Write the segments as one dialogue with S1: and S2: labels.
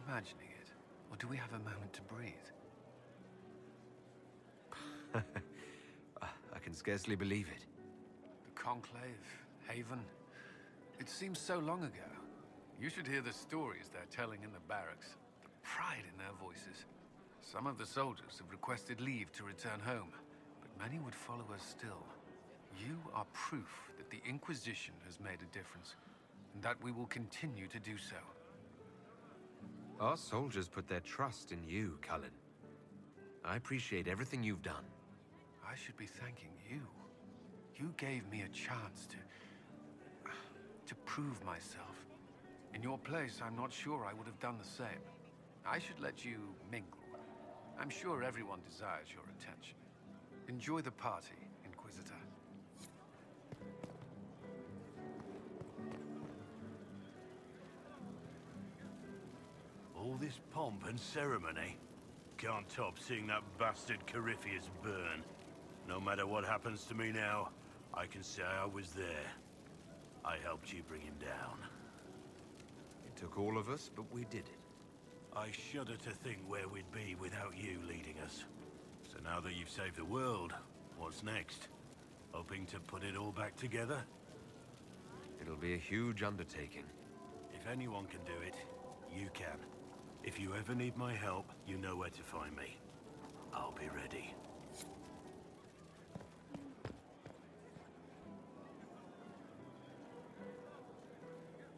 S1: imagining it? Or do we have a moment to breathe?
S2: I can scarcely believe it.
S1: The Conclave, Haven. It seems so long ago. You should hear the stories they're telling in the barracks. The pride in their voices. Some of the soldiers have requested leave to return home, but many would follow us still. You are proof that the Inquisition has made a difference, and that we will continue to do so.
S2: Our soldiers put their trust in you, Cullen. I appreciate everything you've done.
S1: I should be thanking you. You gave me a chance to prove myself. In your place, I'm not sure I would have done the same. I should let you mingle. I'm sure everyone desires your attention. Enjoy the party, Inquisitor.
S3: All this pomp and ceremony. Can't top seeing that bastard Corypheus burn. No matter what happens to me now, I can say I was there. I helped you bring him down.
S2: It took all of us, but we did it.
S3: I shudder to think where we'd be without you leading us. So now that you've saved the world, what's next? Hoping to put it all back together?
S2: It'll be a huge undertaking.
S3: If anyone can do it, you can. If you ever need my help, you know where to find me. I'll be ready.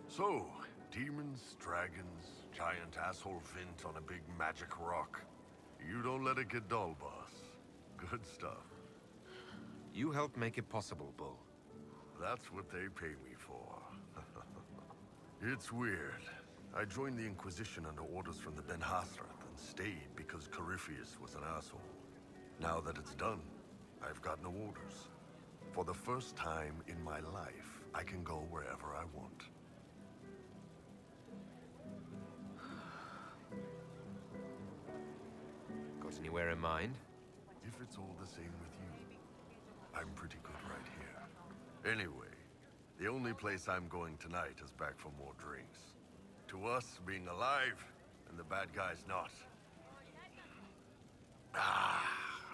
S4: So, demons, dragons, giant asshole Vint on a big magic rock. You don't let it get dull, boss. Good stuff.
S2: You helped make it possible, Bull.
S4: That's what they pay me for. It's weird. I joined the Inquisition under orders from the Ben Hasrath and stayed because Corypheus was an asshole. Now that it's done, I've got no orders. For the first time in my life, I can go wherever I want.
S2: Got anywhere in mind?
S4: If it's all the same with you, I'm pretty good right here. Anyway, the only place I'm going tonight is back for more drinks. To us, being alive, and the bad guys not.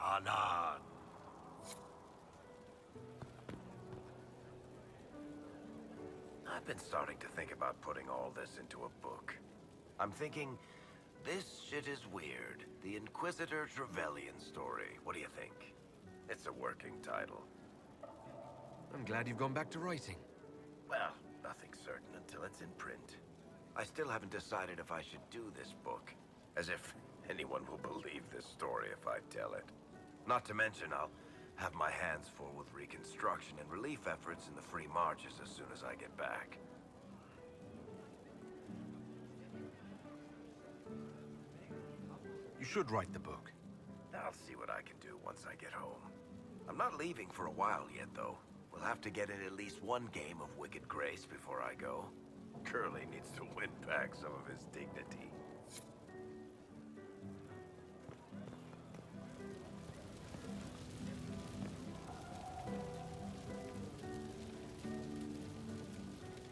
S4: Anan.
S5: I've been starting to think about putting all this into a book. I'm thinking, this shit is weird. The Inquisitor Trevelyan story. What do you think? It's a working title.
S2: I'm glad you've gone back to writing.
S5: Well, nothing's certain until it's in print. I still haven't decided if I should do this book. As if anyone will believe this story if I tell it. Not to mention, I'll have my hands full with reconstruction and relief efforts in the Free Marches as soon as I get back.
S2: You should write the book.
S5: I'll see what I can do once I get home. I'm not leaving for a while yet, though. We'll have to get in at least one game of Wicked Grace before I go. Curly needs to win back some of his dignity.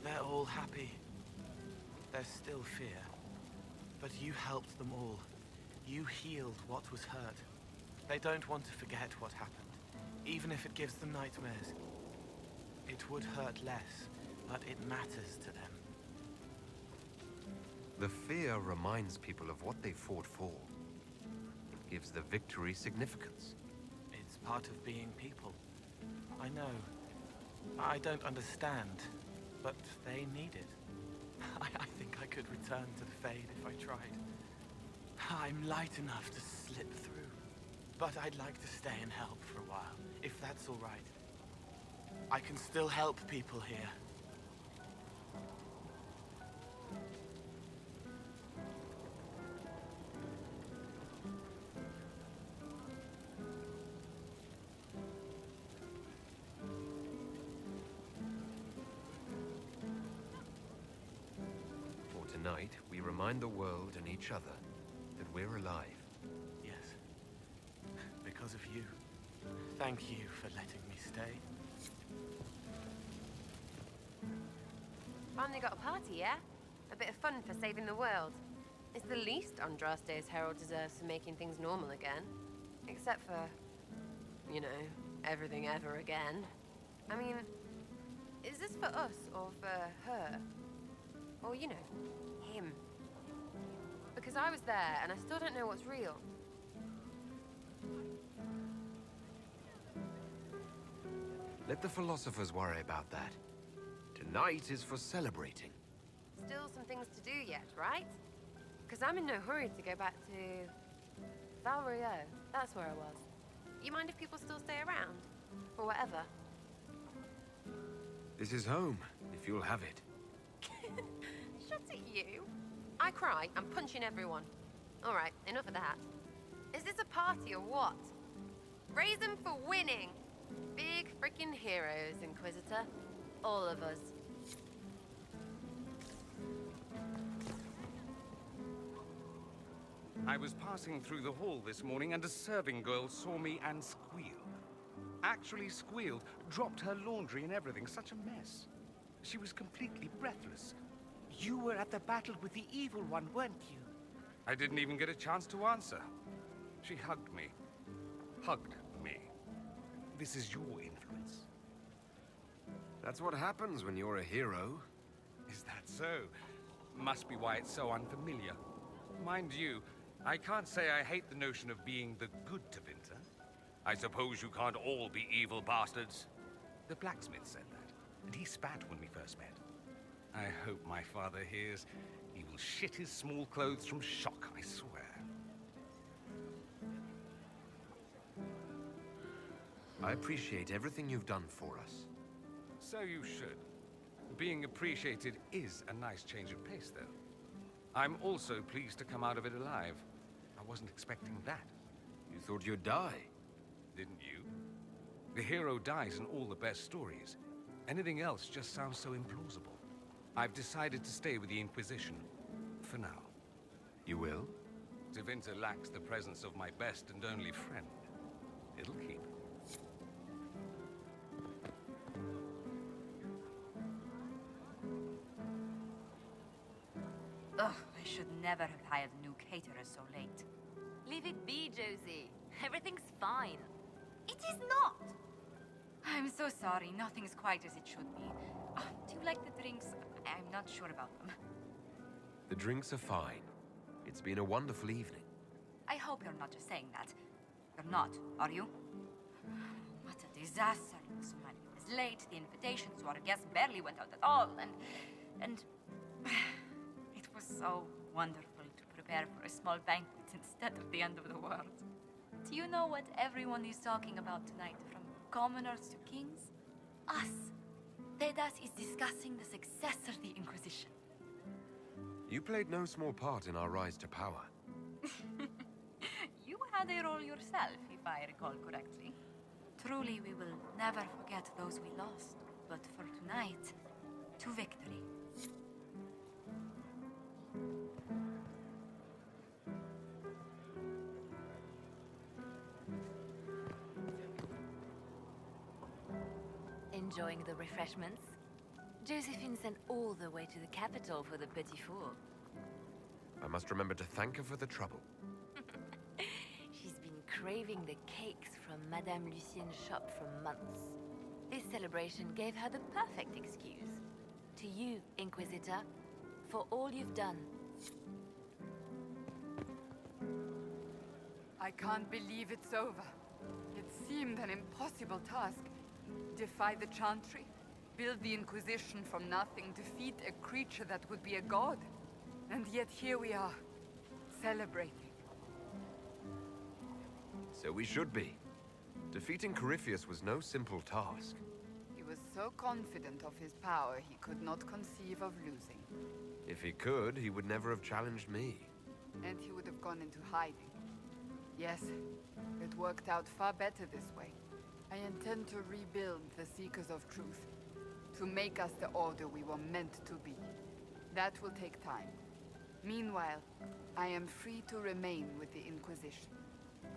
S6: They're all happy. There's still fear. But you helped them all. You healed what was hurt. They don't want to forget what happened, even if it gives them nightmares. It would hurt less, but it matters to them.
S2: The fear reminds people of what they fought for. It gives the victory significance.
S6: It's part of being people. I know. I don't understand, but they need it. I think I could return to the Fade if I tried. I'm light enough to slip through. But I'd like to stay and help for a while, if that's all right. I can still help people here.
S2: For tonight, we remind the world and each other that we're alive.
S6: Yes. Because of you. Thank you for letting me stay.
S7: Finally got a party, yeah? A bit of fun for saving the world. It's the least Andraste's herald deserves for making things normal again. Except for, you know, everything ever again. I mean, is this for us or for her? Or, you know, him? Because I was there and I still don't know what's real.
S2: Let the philosophers worry about that. Tonight is for celebrating.
S7: Still some things to do yet, right? Because I'm in no hurry to go back to Valrio. That's where I was. You mind if people still stay around? Or whatever?
S2: This is home, if you'll have it.
S7: Shut it, you. I cry, I'm punching everyone. All right, enough of that. Is this a party or what? Raise them for winning. Big freaking heroes, Inquisitor. All of us.
S8: I was passing through the hall this morning and a serving girl saw me and squealed. Actually squealed, dropped her laundry and everything. Such a mess. She was completely breathless. You were at the battle with the evil one, weren't you? I didn't even get a chance to answer. She hugged me. Hugged me. This is your influence.
S2: That's what happens when you're a hero.
S8: Is that so? Must be why it's so unfamiliar. Mind you, I can't say I hate the notion of being the good Tevinter. I suppose you can't all be evil bastards. The blacksmith said that, and he spat when we first met. I hope my father hears. He will shit his small clothes from shock, I swear.
S2: I appreciate everything you've done for us.
S8: So you should. Being appreciated is a nice change of pace, though. I'm also pleased to come out of it alive. I wasn't expecting that.
S2: You thought you'd die?
S8: Didn't you? The hero dies in all the best stories. Anything else just sounds so implausible. I've decided to stay with the Inquisition. For now.
S2: You will?
S8: Tevinter lacks the presence of my best and only friend. It'll keep.
S9: Ugh, I should never have hired a new caterer so late.
S10: Leave it be, Josie. Everything's fine.
S9: It is not! I'm so sorry, nothing's quite as it should be. Do you like the drinks? I'm not sure about them.
S2: The drinks are fine. It's been a wonderful evening.
S9: I hope you're not just saying that. You're not, are you? What a disaster. So many was late, the invitations to our guests barely went out at all, and it was so wonderful to prepare for a small banquet instead of the end of the world. Do you know what everyone is talking about tonight, from commoners to kings? Us. Tedas is discussing the success of the Inquisition.
S2: You played no small part in our rise to power.
S9: You had a role yourself, if I recall correctly. Truly, we will never forget those we lost. But for tonight, to victory.
S10: Enjoying the refreshments? Josephine sent all the way to the capital for the petit four.
S2: I must remember to thank her for the trouble.
S10: She's been craving the cakes from Madame Lucien's shop for months. This celebration gave her the perfect excuse. To you, Inquisitor, for all you've done.
S11: I can't believe it's over. It seemed an impossible task. Defy the Chantry, build the Inquisition from nothing, defeat a creature that would be a god. And yet here we are, celebrating.
S2: So we should be. Defeating Corypheus was no simple task.
S11: He was so confident of his power, he could not conceive of losing.
S2: If he could, he would never have challenged me.
S11: And he would have gone into hiding. Yes, it worked out far better this way. I intend to rebuild the Seekers of Truth, to make us the Order we were meant to be. That will take time. Meanwhile, I am free to remain with the Inquisition.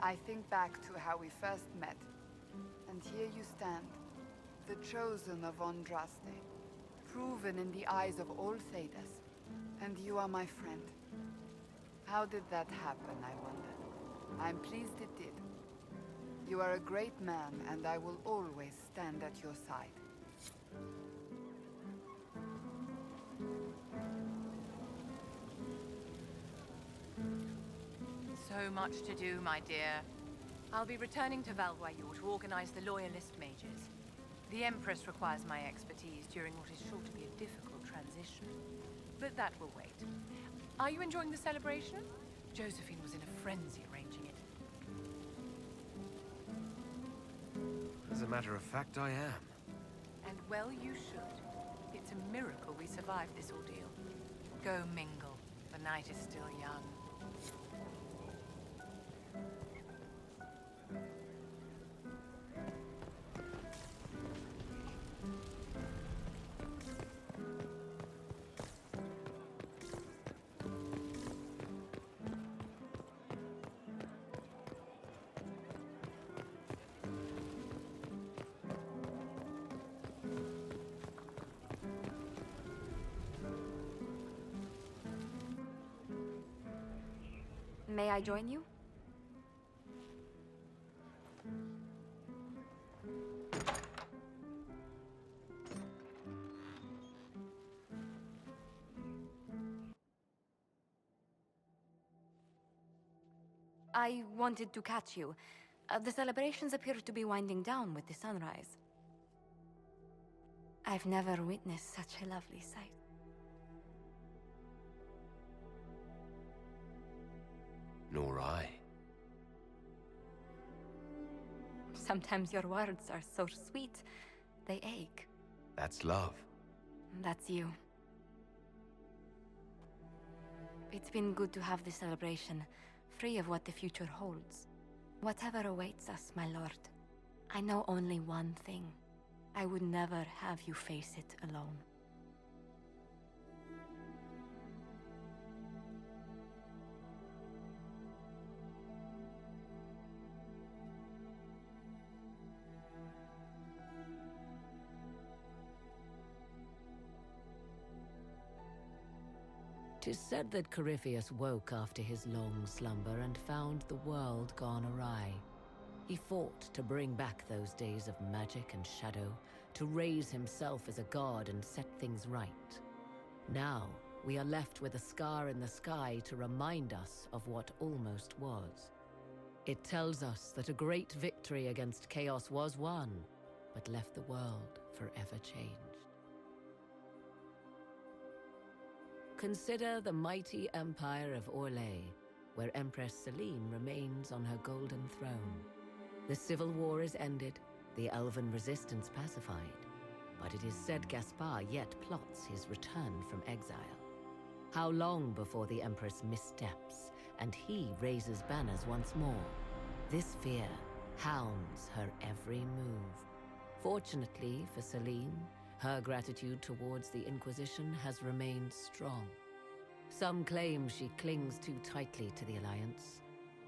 S11: I think back to how we first met, and here you stand, the chosen of Andraste, proven in the eyes of all Thedas, and you are my friend. How did that happen, I wonder? I'm pleased it did. You are a great man, and I will always stand at your side.
S12: So much to do, my dear. I'll be returning to Valvoyou to organize the Loyalist mages. The Empress requires my expertise during what is sure to be a difficult transition. But that will wait. Are you enjoying the celebration? Josephine was in a frenzy arranging it.
S2: As a matter of fact, I am.
S12: And well you should. It's a miracle we survived this ordeal. Go mingle. The night is still young.
S9: May I join you? I wanted to catch you. The celebrations appear to be winding down with the sunrise. I've never witnessed such a lovely sight.
S2: Nor I.
S9: Sometimes your words are so sweet, they ache.
S2: That's love.
S9: That's you. It's been good to have this celebration, free of what the future holds. Whatever awaits us, my lord, I know only one thing. I would never have you face it alone.
S13: Tis said that Corypheus woke after his long slumber and found the world gone awry. He fought to bring back those days of magic and shadow, to raise himself as a god and set things right. Now, we are left with a scar in the sky to remind us of what almost was. It tells us that a great victory against chaos was won, but left the world forever changed. Consider the mighty empire of Orlais, where Empress Celine remains on her golden throne. The civil war is ended, the elven resistance pacified, but it is said Gaspard yet plots his return from exile. How long before the Empress missteps, and he raises banners once more? This fear hounds her every move. Fortunately for Celine, her gratitude towards the Inquisition has remained strong. Some claim she clings too tightly to the Alliance.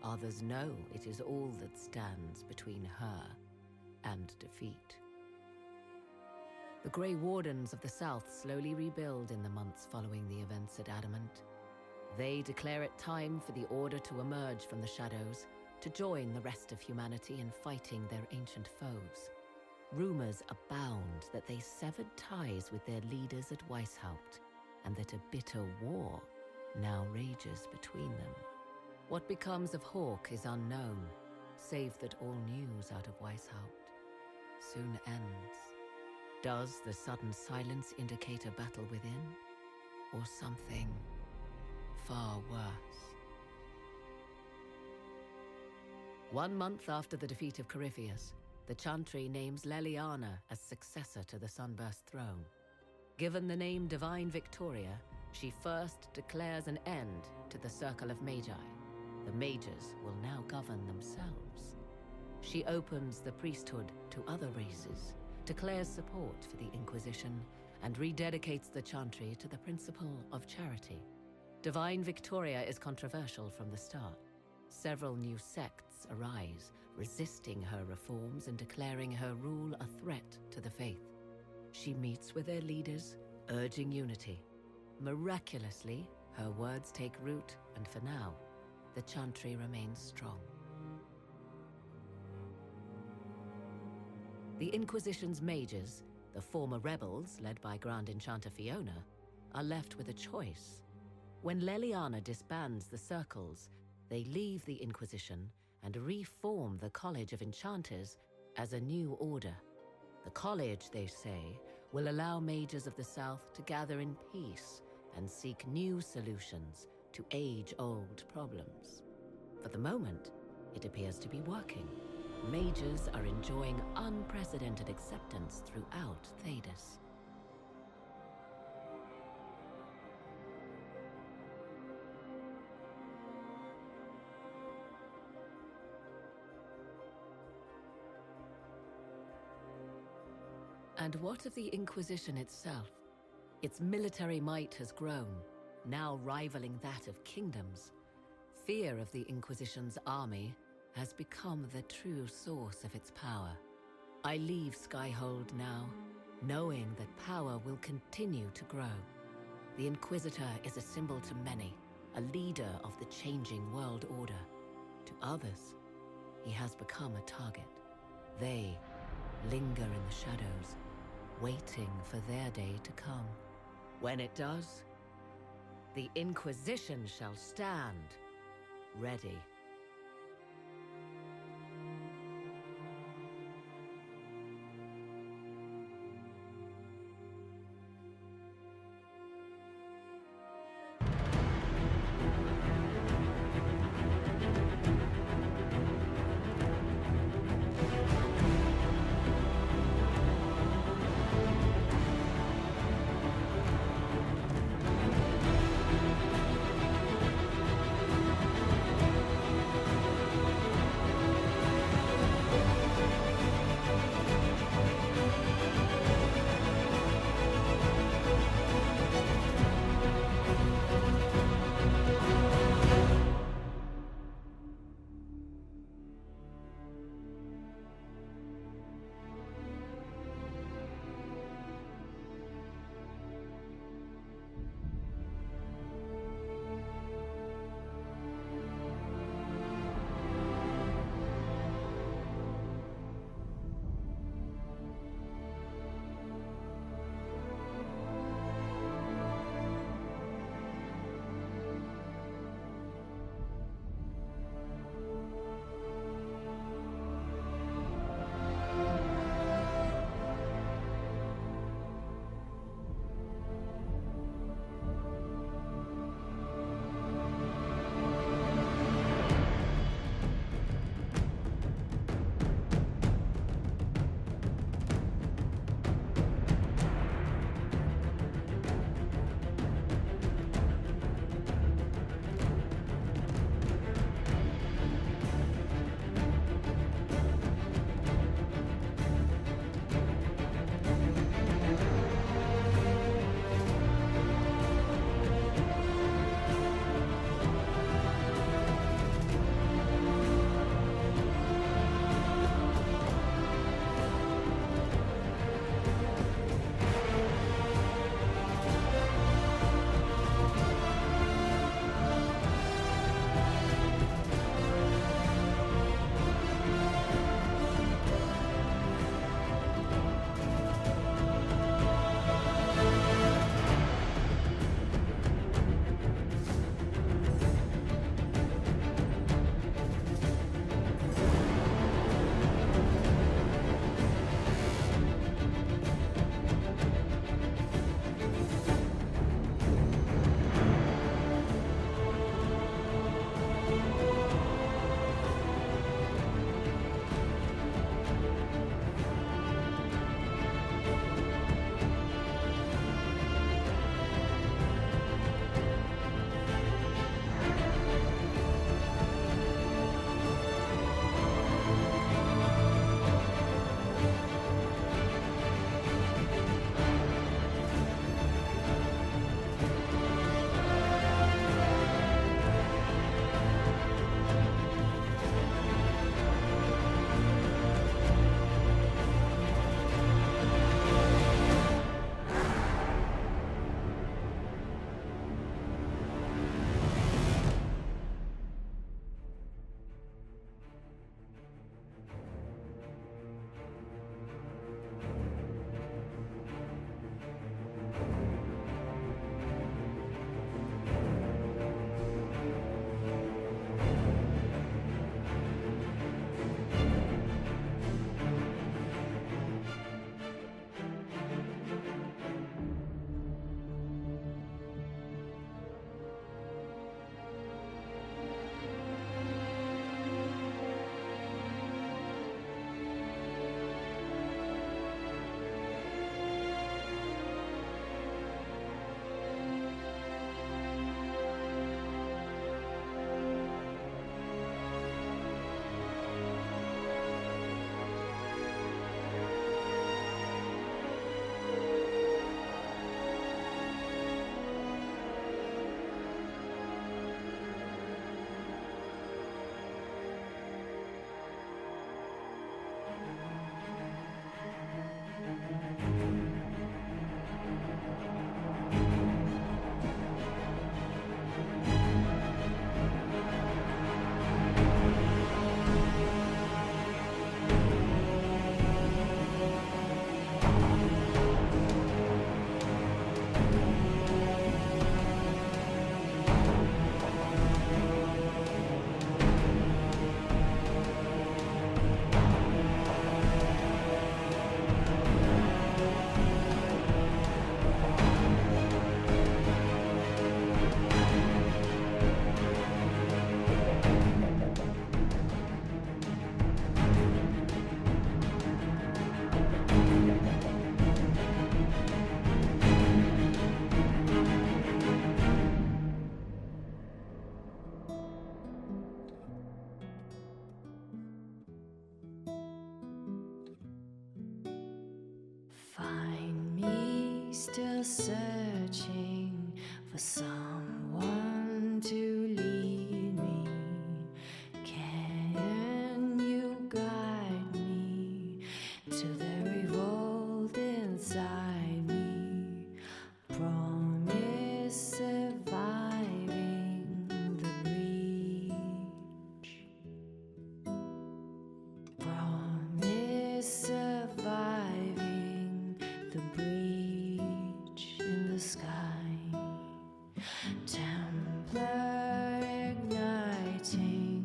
S13: Others know it is all that stands between her and defeat. The Grey Wardens of the South slowly rebuild in the months following the events at Adamant. They declare it time for the Order to emerge from the shadows, to join the rest of humanity in fighting their ancient foes. Rumors abound that they severed ties with their leaders at Weishaupt, and that a bitter war now rages between them. What becomes of Hawke is unknown, save that all news out of Weishaupt soon ends. Does the sudden silence indicate a battle within, or something far worse? 1 month after the defeat of Corypheus, the Chantry names Leliana as successor to the Sunburst throne. Given the name Divine Victoria, she first declares an end to the Circle of Magi. The mages will now govern themselves. She opens the priesthood to other races, declares support for the Inquisition, and rededicates the Chantry to the principle of charity. Divine Victoria is controversial from the start. Several new sects arise, resisting her reforms and declaring her rule a threat to the faith. She meets with their leaders, urging unity. Miraculously, her words take root and for now, the Chantry remains strong. The Inquisition's mages, the former rebels led by Grand Enchanter Fiona, are left with a choice. When Leliana disbands the Circles, they leave the Inquisition and reform the College of Enchanters as a new order. The college, they say, will allow mages of the South to gather in peace and seek new solutions to age-old problems. For the moment, it appears to be working. Mages are enjoying unprecedented acceptance throughout Thedas. And what of the Inquisition itself? Its military might has grown, now rivaling that of kingdoms. Fear of the Inquisition's army has become the true source of its power. I leave Skyhold now, knowing that power will continue to grow. The Inquisitor is a symbol to many, a leader of the changing world order. To others, he has become a target. They linger in the shadows, waiting for their day to come. When it does, the Inquisition shall stand, ready.
S14: searching for someone to lead me. Can you guide me to the revolt inside me? Promise surviving the breach. Promise surviving the breach in the sky. Templar igniting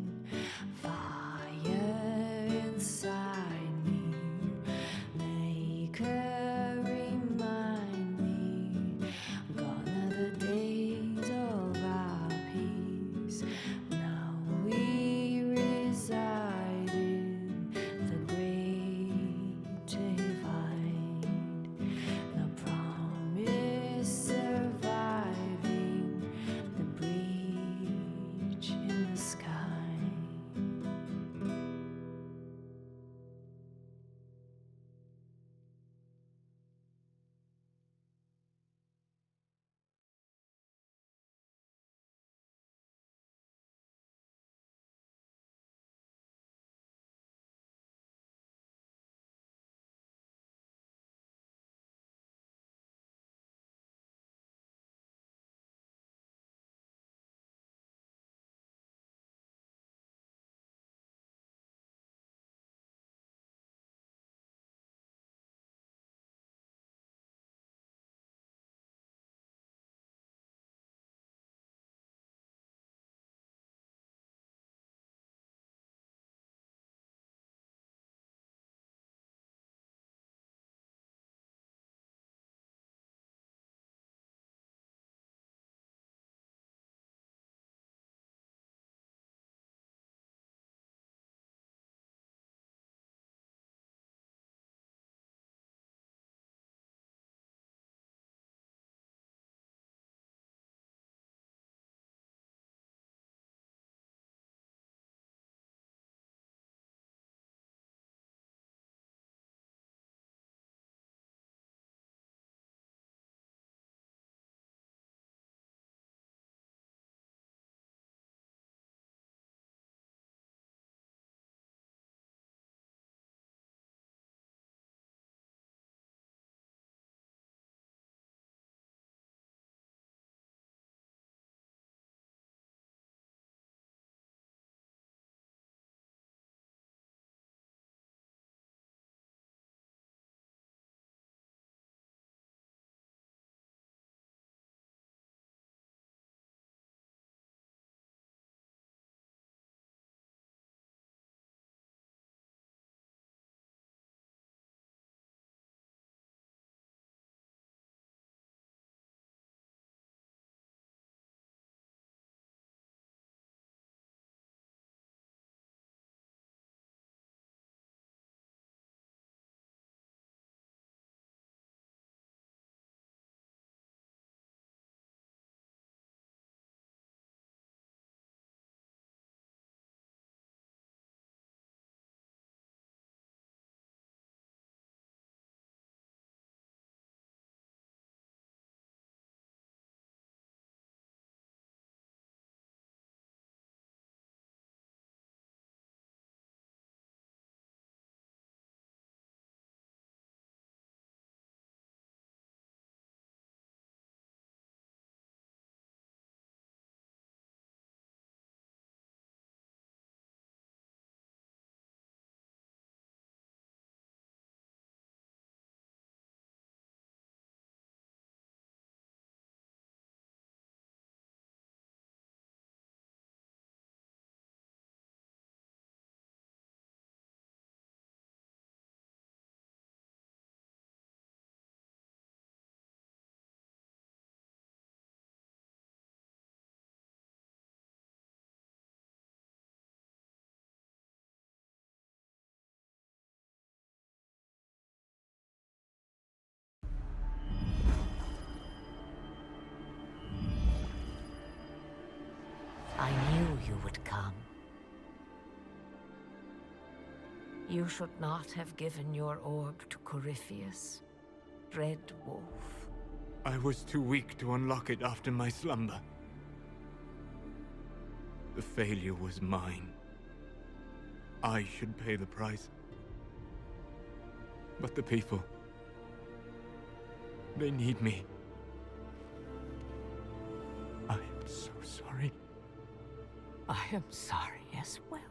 S14: fire inside me. Maker remind me, gone are the days of our peace. Now we reside in the great divide. The promise surviving the breach in the sky.
S13: I knew you would come. You should not have given your orb to Corypheus, Red Wolf.
S15: I was too weak to unlock it after my slumber. The failure was mine. I should pay the price. But the people... they need me. I am so sorry.
S14: I am sorry as well.